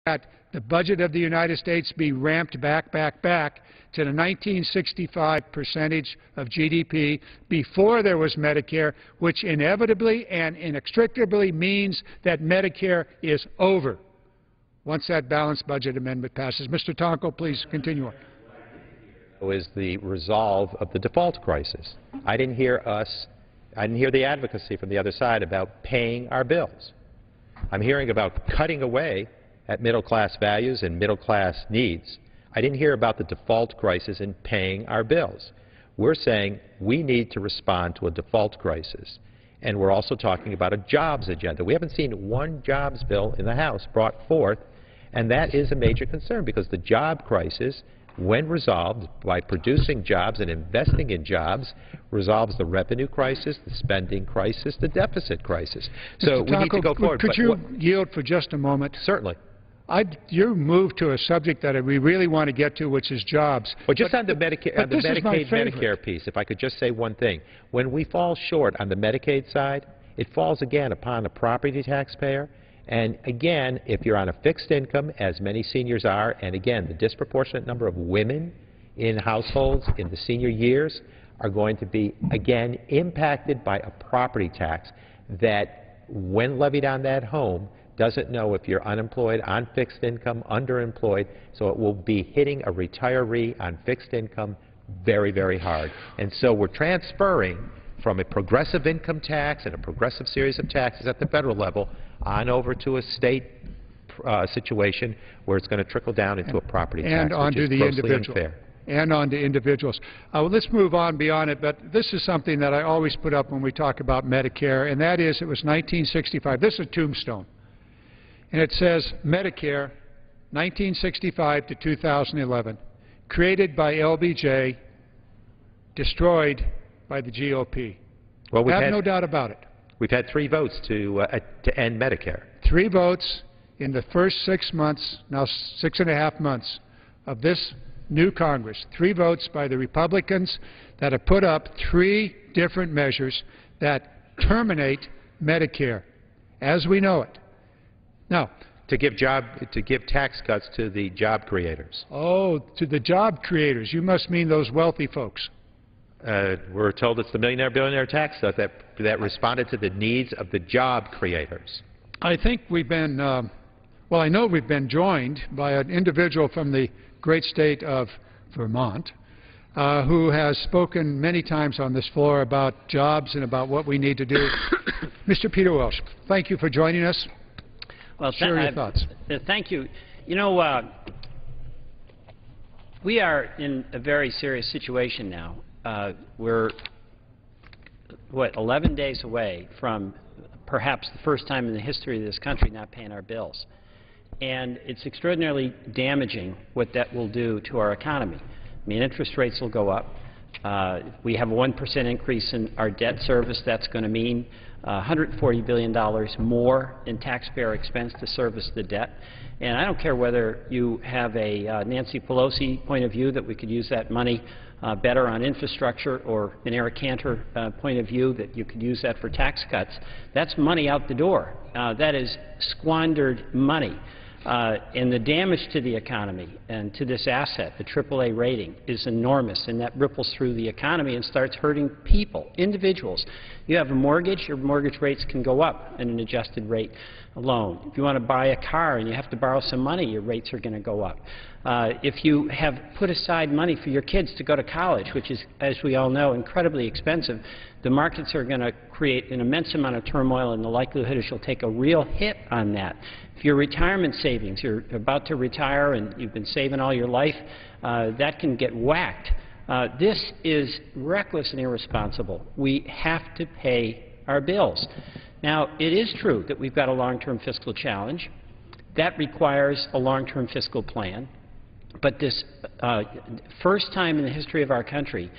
that the budget of the United States be ramped back to the 1965 percentage of GDP before there was Medicare, which inevitably and inextricably means that Medicare is over once that balanced budget amendment passes. Mr. Tonko, please continue on. Is the resolve of the default crisis. I didn't hear the advocacy from the other side about paying our bills. I'm hearing about cutting away at middle-class values and middle-class needs. I didn't hear about the default crisis in paying our bills. We're saying we need to respond to a default crisis, and we're also talking about a jobs agenda. We haven't seen one jobs bill in the House brought forth, and that is a major concern because the job crisis, when resolved by producing jobs and investing in jobs, resolves the revenue crisis, the spending crisis, the deficit crisis. So we need to go forward. Could you yield for just a moment? Certainly. You moved to a subject that we really want to get to, which is jobs. Well, just on the Medicare piece, if I could just say one thing. When we fall short on the Medicaid side, it falls again upon the property taxpayer. And again, if you're on a fixed income, as many seniors are, and again, the disproportionate number of women in households in the senior years are going to be, again, impacted by a property tax that, when levied on that home, doesn't know if you're unemployed, on fixed income, underemployed, so it will be hitting a retiree on fixed income very, very hard. And so we're transferring from a progressive income tax and a progressive series of taxes at the federal level on over to a state situation where it's going to trickle down into a property tax, which is grossly unfair. And on to individuals. Well, let's move on beyond it, but this is something that I always put up when we talk about Medicare, and that is it was 1965. This is a tombstone. And it says Medicare, 1965 to 2011, created by LBJ, destroyed by the GOP. Well, I have no doubt about it. We've had 3 votes to end Medicare. 3 votes in the first 6 months, now 6.5 months, of this new Congress. 3 votes by the Republicans that have put up 3 different measures that terminate Medicare as we know it. Now, to give tax cuts to the job creators. Oh, to the job creators. You must mean those wealthy folks. We're told it's the millionaire-billionaire tax cut that responded to the needs of the job creators. I think we've been, well, I know we've been joined by an individual from the great state of Vermont who has spoken many times on this floor about jobs and about what we need to do. Mr. Peter Welch, thank you for joining us. Well, share your thoughts. Thank you. You know, we are in a very serious situation now. We're, 11 days away from perhaps the first time in the history of this country not paying our bills. And it's extraordinarily damaging what that will do to our economy. I mean, interest rates will go up. We have a 1% increase in our debt service. That's going to mean $140 billion more in taxpayer expense to service the debt. And I don't care whether you have a Nancy Pelosi point of view that we could use that money better on infrastructure, or an Eric Cantor point of view that you could use that for tax cuts. That's money out the door. That is squandered money. And the damage to the economy and to this asset, the AAA rating, is enormous, and that ripples through the economy and starts hurting people, individuals. You have a mortgage, your mortgage rates can go up in an adjusted rate loan. If you want to buy a car and you have to borrow some money, your rates are going to go up. If you have put aside money for your kids to go to college, which is, as we all know, incredibly expensive, the markets are going to create an immense amount of turmoil, and the likelihood is you'll take a real hit on that. If your retirement savings, you're about to retire and you've been saving all your life, that can get whacked. This is reckless and irresponsible. We have to pay our bills. Now, it is true that we've got a long-term fiscal challenge. That requires a long-term fiscal plan. But this first time in the history of our country,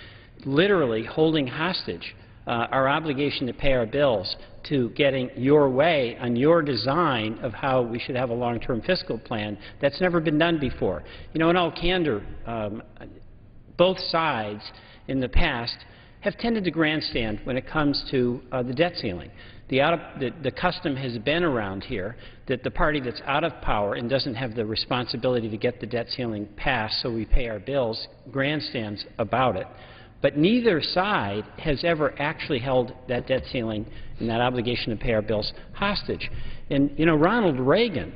literally holding hostage our obligation to pay our bills to getting your way on your design of how we should have a long-term fiscal plan, that's never been done before. You know, in all candor, both sides in the past have tended to grandstand when it comes to the debt ceiling. The custom has been around here that the party that's out of power and doesn't have the responsibility to get the debt ceiling passed so we pay our bills grandstands about it. But neither side has ever actually held that debt ceiling and that obligation to pay our bills hostage. And, you know, Ronald Reagan,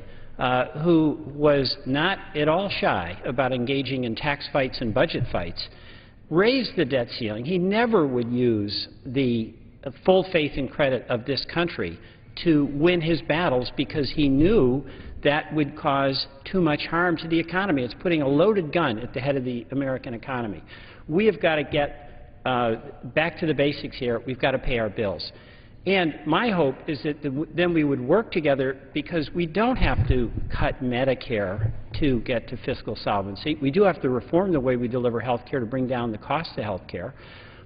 who was not at all shy about engaging in tax fights and budget fights, raised the debt ceiling. He never would use the full faith and credit of this country to win his battles because he knew that would cause too much harm to the economy. It's putting a loaded gun at the head of the American economy. We have got to get back to the basics here. We've got to pay our bills. And my hope is that then we would work together, because we don't have to cut Medicare to get to fiscal solvency. We do have to reform the way we deliver health care to bring down the cost of health care.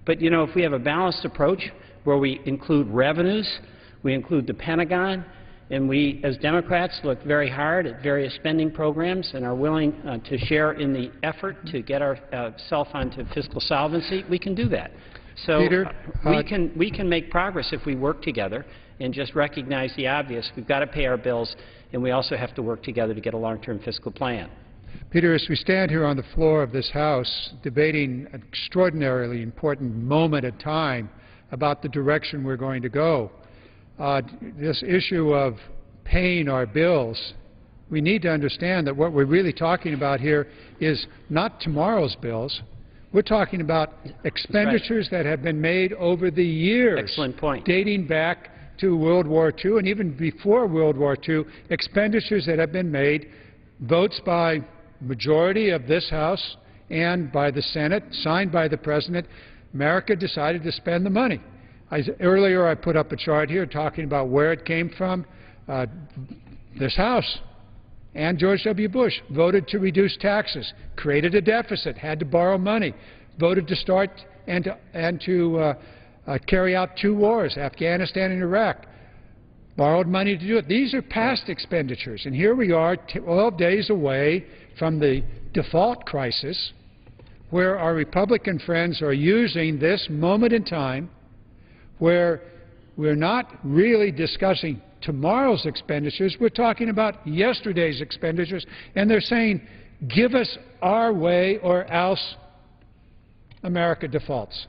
But, you know, if we have a balanced approach where we include revenues, we include the Pentagon, and we, as Democrats, look very hard at various spending programs and are willing to share in the effort to get ourselves onto fiscal solvency, we can do that. So Peter, we can make progress if we work together and just recognize the obvious. We've got to pay our bills, and we also have to work together to get a long-term fiscal plan. Peter, as we stand here on the floor of this House debating an extraordinarily important moment in time about the direction we're going to go, this issue of paying our bills, we need to understand that what we're really talking about here is not tomorrow's bills. We're talking about expenditures that have been made over the years. Excellent point. Dating back to World War II and even before World War II, expenditures that have been made, votes by majority of this House and by the Senate, signed by the President. America decided to spend the money. Earlier I put up a chart here talking about where it came from. This House and George W. Bush voted to reduce taxes, created a deficit, had to borrow money, voted to start and to carry out 2 wars, Afghanistan and Iraq, borrowed money to do it. These are past expenditures, and here we are 12 days away from the default crisis, where our Republican friends are using this moment in time where we're not really discussing tomorrow's expenditures, we're talking about yesterday's expenditures, and they're saying, give us our way or else America defaults.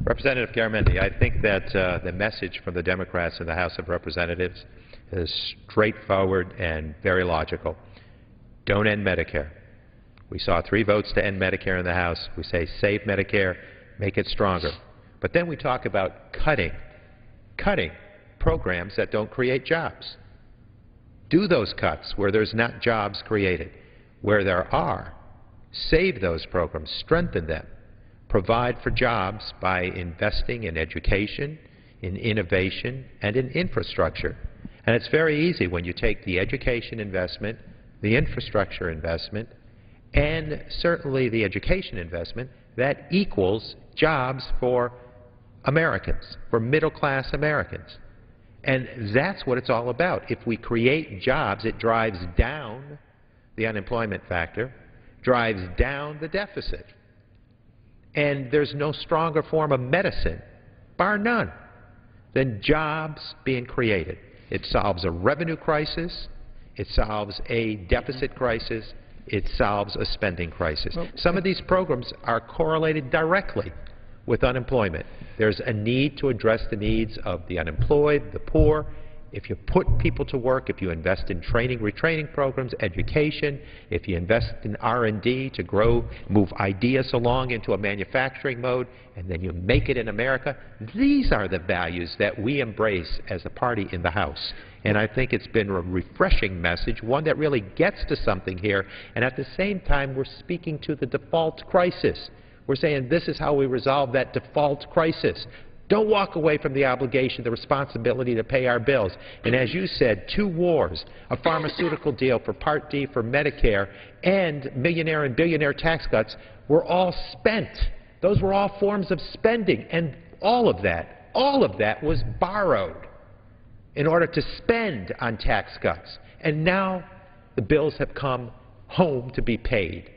Representative Garamendi, I think that the message from the Democrats in the House of Representatives is straightforward and very logical. Don't end Medicare. We saw 3 votes to end Medicare in the House. We say save Medicare, make it stronger. But then we talk about cutting programs that don't create jobs. Do those cuts where there's not jobs created. Where there are, save those programs, strengthen them, provide for jobs by investing in education, in innovation, and in infrastructure. And it's very easy when you take the education investment, the infrastructure investment, and certainly the education investment, that equals jobs for Americans, for middle-class Americans. And that's what it's all about. If we create jobs, it drives down the unemployment factor, drives down the deficit. And there's no stronger form of medicine, bar none, than jobs being created. It solves a revenue crisis, it solves a deficit crisis, it solves a spending crisis. Some of these programs are correlated directly with unemployment. There's a need to address the needs of the unemployed, the poor. If you put people to work, if you invest in training, retraining programs, education, if you invest in R&D to grow, move ideas along into a manufacturing mode, and then you make it in America, these are the values that we embrace as a party in the House. And I think it's been a refreshing message, one that really gets to something here, and at the same time we're speaking to the default crisis. We're saying this is how we resolve that default crisis. Don't walk away from the obligation, the responsibility to pay our bills. And as you said, 2 wars, a pharmaceutical deal for Part D for Medicare, and millionaire and billionaire tax cuts were all spent. Those were all forms of spending, and all of that was borrowed in order to spend on tax cuts. And now the bills have come home to be paid.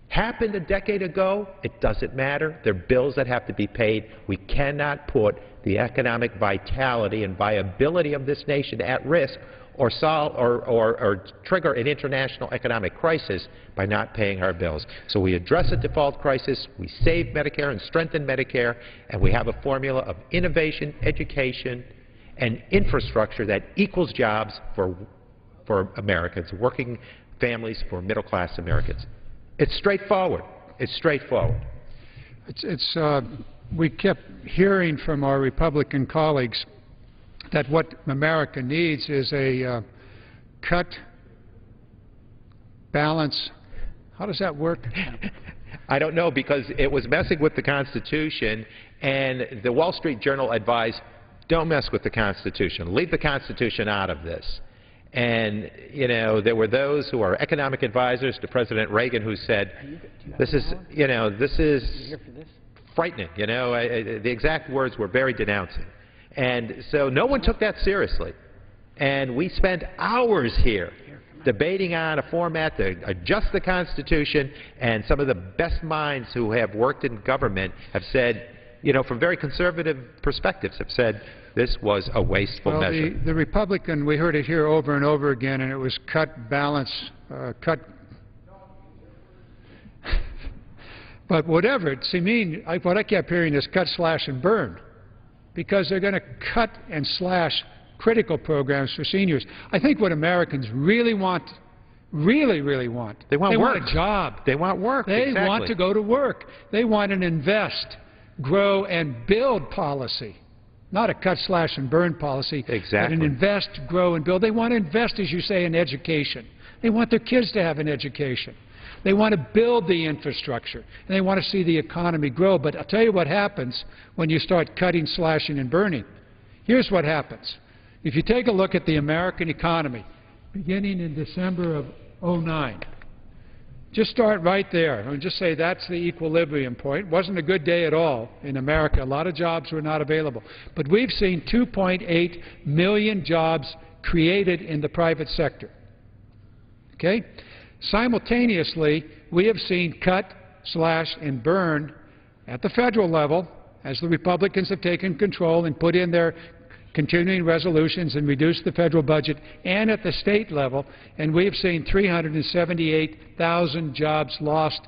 happened a decade ago, it doesn't matter. They're bills that have to be paid. We cannot put the economic vitality and viability of this nation at risk or trigger an international economic crisis by not paying our bills. So we address a default crisis, we save Medicare and strengthen Medicare, and we have a formula of innovation, education, and infrastructure that equals jobs for Americans, working families, for middle-class Americans. It's straightforward. It's straightforward. We kept hearing from our Republican colleagues that what America needs is a cut, balance. How does that work? I don't know, because it was messing with the Constitution, and the Wall Street Journal advised, don't mess with the Constitution. Leave the Constitution out of this. And, you know, there were those who are economic advisors to President Reagan who said, this is frightening. You know, the exact words were very denouncing. And so no one took that seriously. And we spent hours here debating on a format to adjust the Constitution, and some of the best minds who have worked in government have said, you know, from very conservative perspectives, have said this was a wasteful measure. The Republican, we heard it here over and over again, and it was cut, balance, cut. But whatever, what I kept hearing is cut, slash, and burn, because they're going to cut and slash critical programs for seniors. I think what Americans really want, really want, they want a job. They want work. They want to go to work. They want an invest, grow, and build policy. Not a cut, slash, and burn policy, exactly. But an invest, grow, and build. They want to invest, as you say, in education. They want their kids to have an education. They want to build the infrastructure, and they want to see the economy grow. But I'll tell you what happens when you start cutting, slashing, and burning. Here's what happens. If you take a look at the American economy, beginning in December of '09, just start right there and just say that's the equilibrium point. It wasn't a good day at all in America. A lot of jobs were not available. But we've seen 2.8 million jobs created in the private sector. Okay? Simultaneously, we have seen cut, slash, and burn at the federal level as the Republicans have taken control and put in their continuing resolutions and reduced the federal budget, and at the state level, and we have seen 378,000 jobs lost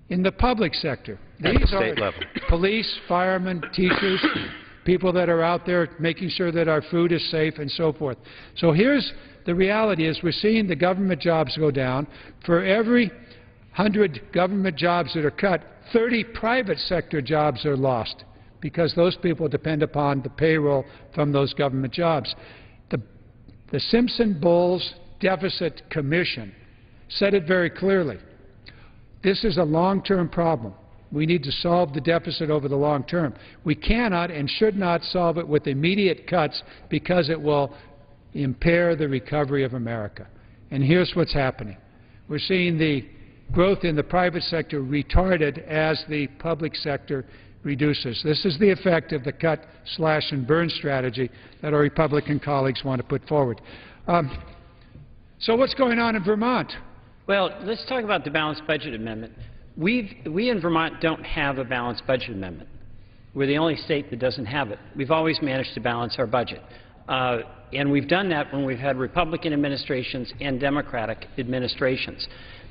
in the public sector. These are police, firemen, teachers, people that are out there making sure that our food is safe and so forth. So here's the reality is we're seeing the government jobs go down. For every 100 government jobs that are cut, 30 private sector jobs are lost, because those people depend upon the payroll from those government jobs. The Simpson-Bowles Deficit Commission said it very clearly. This is a long-term problem. We need to solve the deficit over the long term. We cannot and should not solve it with immediate cuts, because it will impair the recovery of America. And here's what's happening. We're seeing the growth in the private sector retarded as the public sector reduces. This is the effect of the cut, slash, and burn strategy that our Republican colleagues want to put forward. So what's going on in Vermont? Well, let's talk about the balanced budget amendment. We in Vermont don't have a balanced budget amendment. We're the only state that doesn't have it. We've always managed to balance our budget. And we've done that when we've had Republican administrations and Democratic administrations.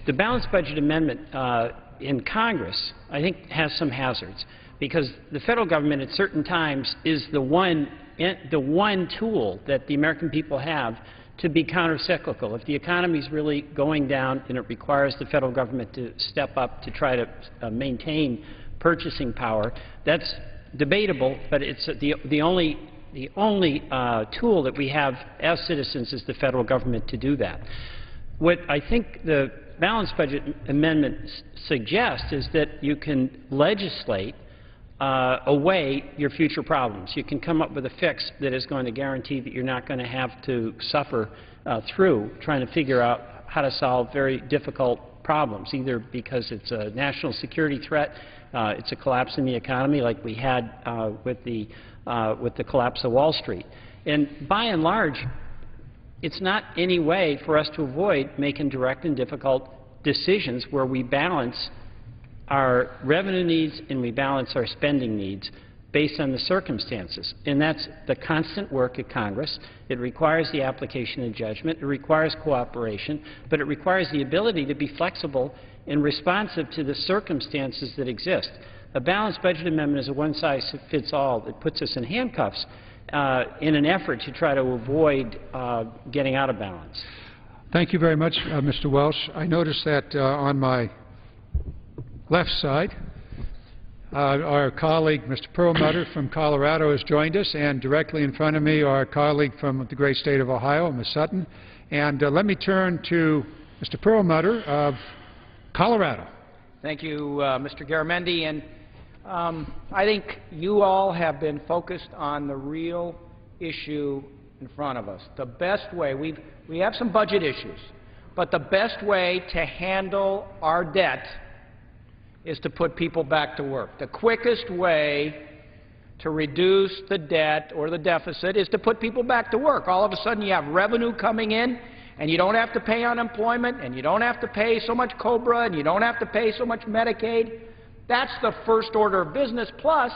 The balanced budget amendment in Congress, I think, has some hazards, because the federal government at certain times is the one tool that the American people have to be countercyclical. If the economy is really going down and it requires the federal government to step up to try to maintain purchasing power, that's debatable, but it's the only tool that we have as citizens is the federal government to do that. What I think the balanced budget amendment suggests is that you can legislate away your future problems. You can come up with a fix that is going to guarantee that you're not going to have to suffer through trying to figure out how to solve very difficult problems, either because it's a national security threat, it's a collapse in the economy like we had with the collapse of Wall Street. And by and large, it's not any way for us to avoid making direct and difficult decisions where we balance our revenue needs and we balance our spending needs based on the circumstances. And that's the constant work at Congress. It requires the application of judgment. It requires cooperation. But it requires the ability to be flexible and responsive to the circumstances that exist. A balanced budget amendment is a one-size-fits-all that puts us in handcuffs in an effort to try to avoid getting out of balance. Thank you very much, Mr. Welch. I noticed that on my left side, our colleague, Mr. Perlmutter from Colorado, has joined us, and directly in front of me, our colleague from the great state of Ohio, Ms. Sutton. And let me turn to Mr. Perlmutter of Colorado. Thank you, Mr. Garamendi. And I think you all have been focused on the real issue in front of us. The best way, we have some budget issues, but the best way to handle our debt is to put people back to work. The quickest way to reduce the debt or the deficit is to put people back to work. All of a sudden you have revenue coming in, and you don't have to pay unemployment, and you don't have to pay so much COBRA, and you don't have to pay so much Medicaid. That's the first order of business. Plus,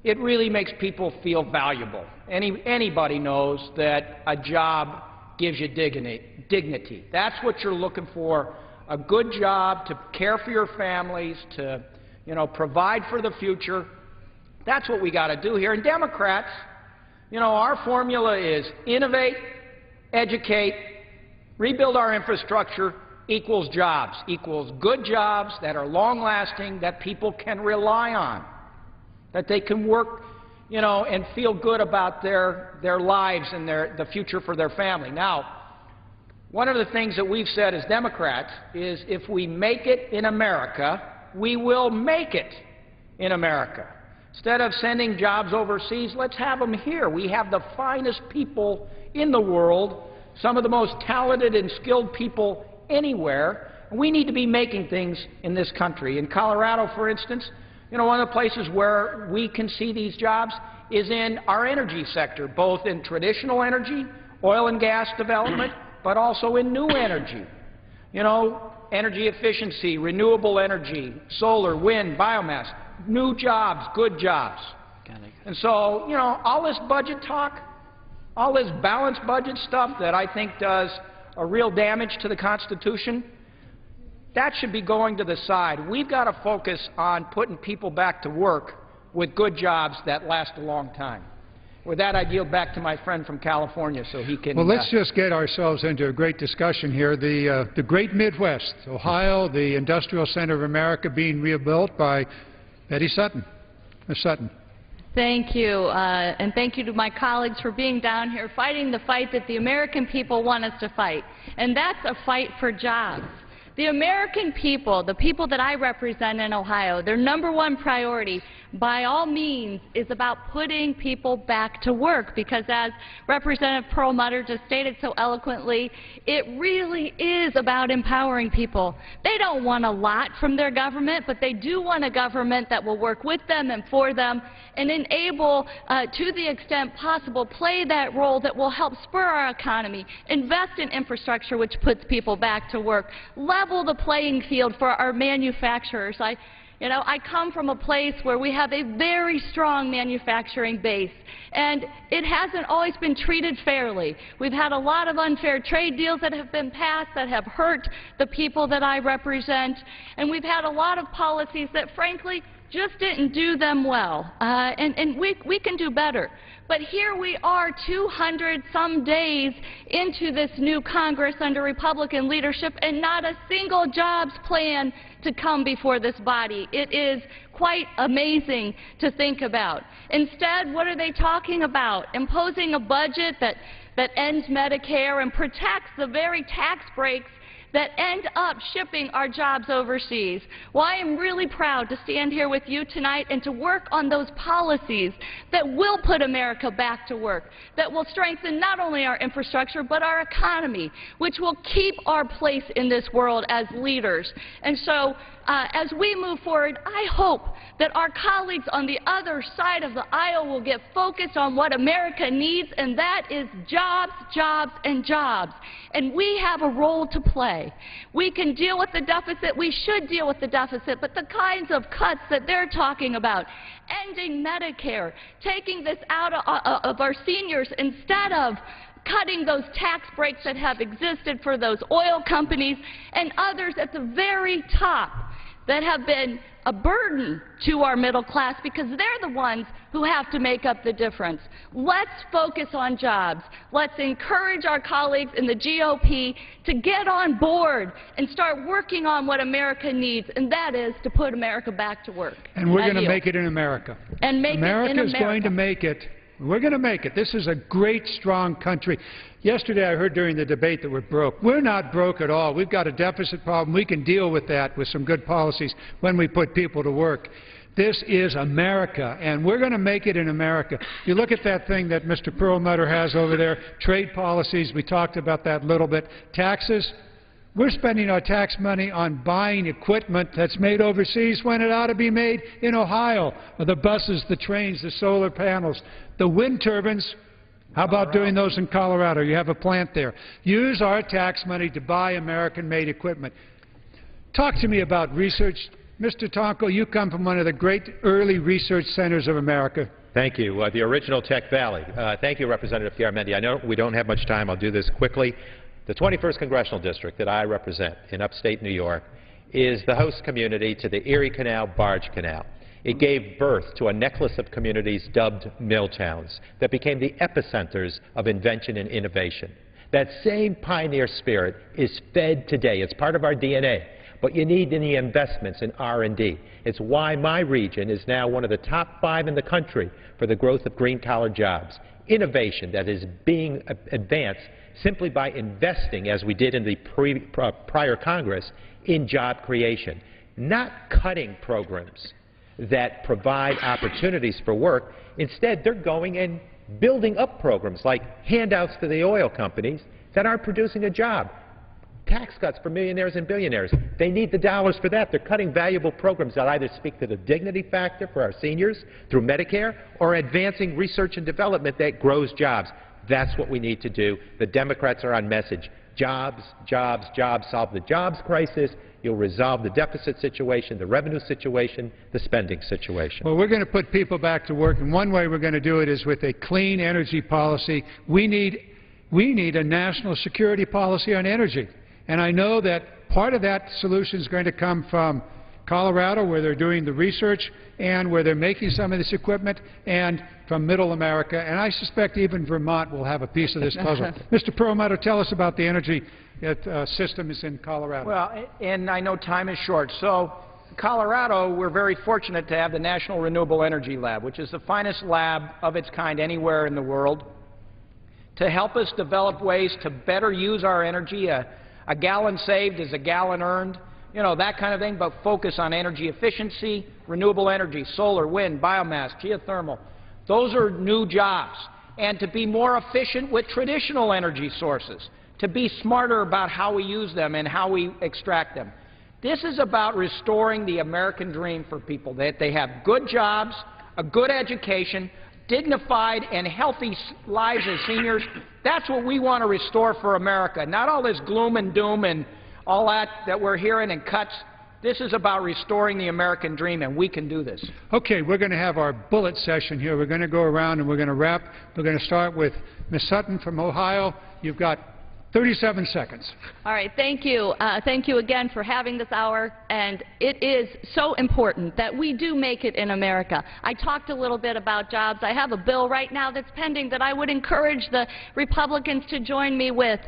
it really makes people feel valuable. Anybody knows that a job gives you dignity. That's what you're looking for. A good job to care for your families, to, provide for the future. That's what we got to do here. And Democrats, our formula is innovate, educate, rebuild our infrastructure equals jobs, equals good jobs that are long-lasting, that people can rely on, that they can work, and feel good about their lives and the future for their family. Now, one of the things that we've said as Democrats is if we make it in America, we will make it in America. Instead of sending jobs overseas, let's have them here. We have the finest people in the world, some of the most talented and skilled people anywhere. We need to be making things in this country. In Colorado, for instance, one of the places where we can see these jobs is in our energy sector, both in traditional energy, oil and gas development, but also in new energy. Energy efficiency, renewable energy, solar, wind, biomass, new jobs, good jobs. And so, all this budget talk, all this balanced budget stuff that I think does a real damage to the Constitution, that should be going to the side. We've got to focus on putting people back to work with good jobs that last a long time. With that, I yield back to my friend from California so he can... Well, let's just get ourselves into a great discussion here. The great Midwest, Ohio, the industrial center of America being rebuilt by Betty Sutton. Ms. Sutton. Thank you, and thank you to my colleagues for being down here fighting the fight that the American people want us to fight, and that's a fight for jobs. The American people, the people that I represent in Ohio, their #1 priority, by all means, is about putting people back to work, because as Representative Perlmutter just stated so eloquently, it really is about empowering people. They don't want a lot from their government, but they do want a government that will work with them and for them and enable, to the extent possible, play that role that will help spur our economy, invest in infrastructure which puts people back to work, level the playing field for our manufacturers. I come from a place where we have a very strong manufacturing base, and it hasn't always been treated fairly. We've had a lot of unfair trade deals that have been passed that have hurt the people that I represent, and we've had a lot of policies that, frankly, just didn't do them well, and we can do better. But here we are 200-some days into this new Congress under Republican leadership, and not a single jobs plan to come before this body. It is quite amazing to think about. Instead, what are they talking about? Imposing a budget that ends Medicare and protects the very tax breaks that end up shipping our jobs overseas. Well, I am really proud to stand here with you tonight and to work on those policies that will put America back to work, that will strengthen not only our infrastructure but our economy, which will keep our place in this world as leaders. And so, as we move forward, I hope that our colleagues on the other side of the aisle will get focused on what America needs, and that is jobs, jobs, and jobs. And we have a role to play. way. We can deal with the deficit. We should deal with the deficit. But the kinds of cuts that they're talking about, ending Medicare, taking this out of our seniors instead of cutting those tax breaks that have existed for those oil companies and others at the very top that have been a burden to our middle class because they're the ones who have to make up the difference. Let's focus on jobs. Let's encourage our colleagues in the GOP to get on board and start working on what America needs, and that is to put America back to work. And we're going to make it in America. And make it in America. America is going to make it. We're going to make it. This is a great, strong country. Yesterday I heard during the debate that we're broke. We're not broke at all. We've got a deficit problem. We can deal with that with some good policies when we put people to work. This is America, and we're going to make it in America. You look at that thing that Mr. Perlmutter has over there, trade policies. We talked about that a little bit. Taxes. We're spending our tax money on buying equipment that's made overseas when it ought to be made in Ohio. The buses, the trains, the solar panels, the wind turbines. How about doing those in Colorado? You have a plant there. Use our tax money to buy American-made equipment. Talk to me about research. Mr. Tonko, you come from one of the great early research centers of America. Thank you. The original Tech Valley. Thank you, Representative Garamendi. I know we don't have much time. I'll do this quickly. The 21st Congressional District that I represent in upstate New York is the host community to the Erie Canal Barge Canal. It gave birth to a necklace of communities dubbed mill towns that became the epicenters of invention and innovation. That same pioneer spirit is fed today. It's part of our DNA. But you need any investments in R&D. It's why my region is now one of the top 5 in the country for the growth of green-collar jobs. Innovation that is being advanced simply by investing, as we did in the prior Congress, in job creation, not cutting programs that provide opportunities for work. Instead, they're going and building up programs like handouts to the oil companies that aren't producing a job, tax cuts for millionaires and billionaires. They need the dollars for that. They're cutting valuable programs that either speak to the dignity factor for our seniors through Medicare or advancing research and development that grows jobs. That's what we need to do. The Democrats are on message. Jobs, jobs, jobs. Solve the jobs crisis. You'll resolve the deficit situation, the revenue situation, the spending situation. Well, we're going to put people back to work, and one way we're going to do it is with a clean energy policy. We need a national security policy on energy. And I know that part of that solution is going to come from Colorado, where they're doing the research and where they're making some of this equipment, and from Middle America. And I suspect even Vermont will have a piece of this puzzle. Mr. Perlmutter, tell us about the energy systems in Colorado. Well, and I know time is short. So Colorado, we're very fortunate to have the National Renewable Energy Lab, which is the finest lab of its kind anywhere in the world, to help us develop ways to better use our energy. A gallon saved is a gallon earned, you know, that kind of thing, but focus on energy efficiency, renewable energy, solar, wind, biomass, geothermal. Those are new jobs. And to be more efficient with traditional energy sources, to be smarter about how we use them and how we extract them. This is about restoring the American dream for people, that they have good jobs, a good education, dignified and healthy lives as seniors. That's what we want to restore for America, not all this gloom and doom and all that we're hearing and cuts. This is about restoring the American dream, and we can do this. Okay, we're going to have our bullet session here. We're going to go around and we're going to wrap. We're going to start with Ms. Sutton from Ohio. You've got 37 seconds. All right, thank you. Thank you again for having this hour, and it is so important that we do make it in America. I talked a little bit about jobs. I have a bill right now that's pending that I would encourage the Republicans to join me with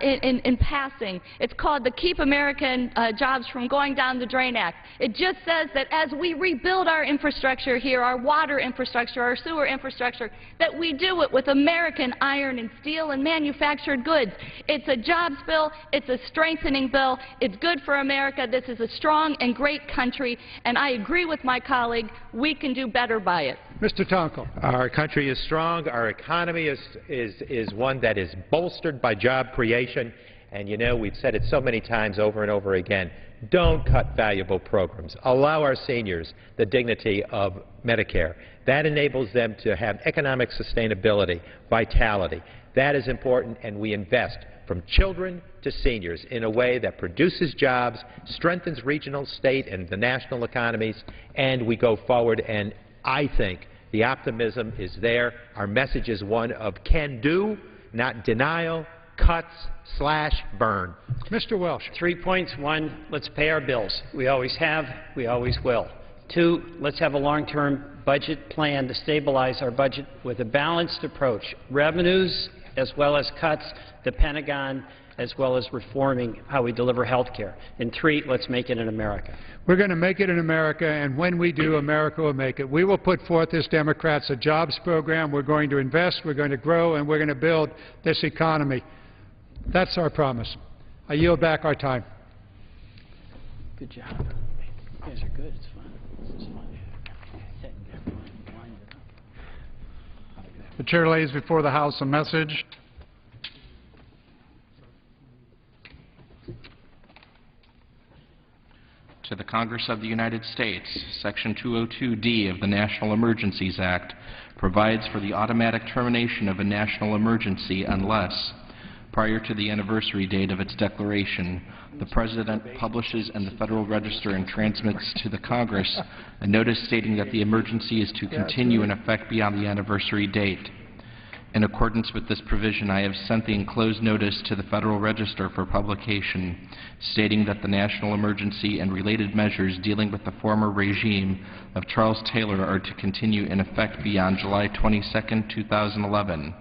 in passing. It's called the Keep American Jobs from Going Down the Drain Act. It just says that as we rebuild our infrastructure here, our water infrastructure, our sewer infrastructure, that we do it with American iron and steel and manufactured goods. It's a jobs bill. It's a strengthening bill. It's good for America. This is a strong and great country, and I agree with my colleague. We can do better by it. Mr. Tonko. Our country is strong. Our economy is one that is bolstered by job creation. And, you know, we've said it so many times over and over again, don't cut valuable programs. Allow our seniors the dignity of Medicare. That enables them to have economic sustainability, vitality. That is important, and we invest from children to seniors in a way that produces jobs, strengthens regional, state, and the national economies, and we go forward. And I think the optimism is there. Our message is one of can-do, not denial, cuts, slash, burn. Mr. Welch. 3 points. 1, let's pay our bills. We always have. We always will. 2, let's have a long-term budget plan to stabilize our budget with a balanced approach. Revenues as well as cuts, the Pentagon, as well as reforming how we deliver health care. And 3, let's make it in America. We're going to make it in America, and when we do, America will make it. We will put forth as Democrats a jobs program. We're going to invest, we're going to grow, and we're going to build this economy. That's our promise. I yield back our time. Good job. You guys are good. It's fun. This is fun. The Chair lays before the House a message. To the Congress of the United States, Section 202D of the National Emergencies Act provides for the automatic termination of a national emergency unless, prior to the anniversary date of its declaration, the President publishes in the Federal Register and transmits to the Congress a notice stating that the emergency is to continue in effect beyond the anniversary date. In accordance with this provision, I have sent the enclosed notice to the Federal Register for publication, stating that the national emergency and related measures dealing with the former regime of Charles Taylor are to continue in effect beyond July 22, 2011.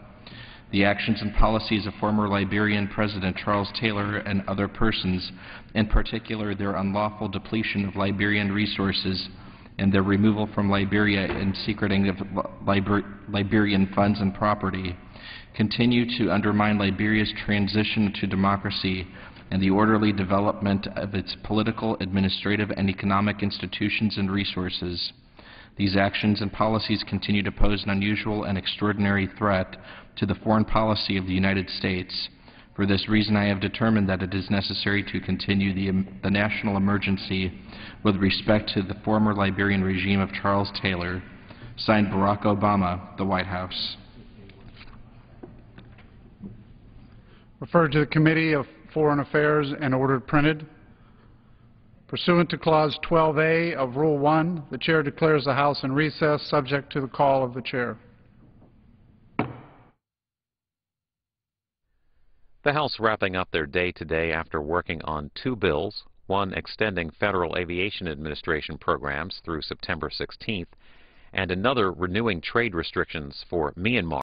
The actions and policies of former Liberian President Charles Taylor and other persons, in particular their unlawful depletion of Liberian resources and their removal from Liberia and secreting of Liberian funds and property, continue to undermine Liberia's transition to democracy and the orderly development of its political, administrative, and economic institutions and resources. These actions and policies continue to pose an unusual and extraordinary threat to the foreign policy of the United States. For this reason, I have determined that it is necessary to continue the national emergency with respect to the former Liberian regime of Charles Taylor. Signed, Barack Obama, the White House. Referred to the Committee of Foreign Affairs and ordered printed. Pursuant to Clause 12A of Rule 1, the Chair declares the House in recess, subject to the call of the Chair. The House wrapping up their day today after working on 2 bills, one extending Federal Aviation Administration programs through September 16th, and another renewing trade restrictions for Myanmar.